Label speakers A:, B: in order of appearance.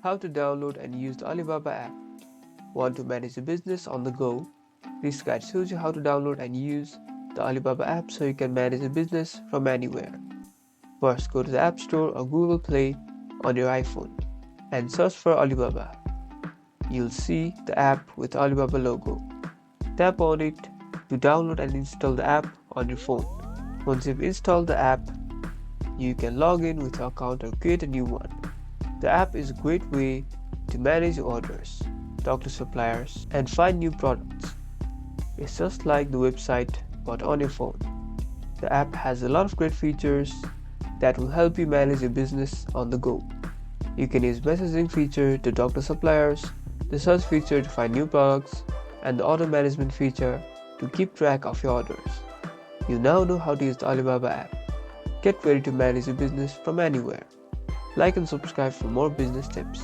A: How to download and use the Alibaba app. Want to manage a business on the go? This guide shows you how to download and use the Alibaba app so you can manage a business from anywhere. First, go to the App Store or Google Play on your iPhone and search for Alibaba. You'll see the app with the Alibaba logo. Tap on it to download and install the app on your phone. Once you've installed the app, you can log in with your account or create a new one. The app is a great way to manage your orders, talk to suppliers, and find new products. It's just like the website but on your phone. The app has a lot of great features that will help you manage your business on the go. You can use messaging feature to talk to suppliers, the search feature to find new products, and the order management feature to keep track of your orders. You now know how to use the Alibaba app. Get ready to manage your business from anywhere. Like and subscribe for more business tips.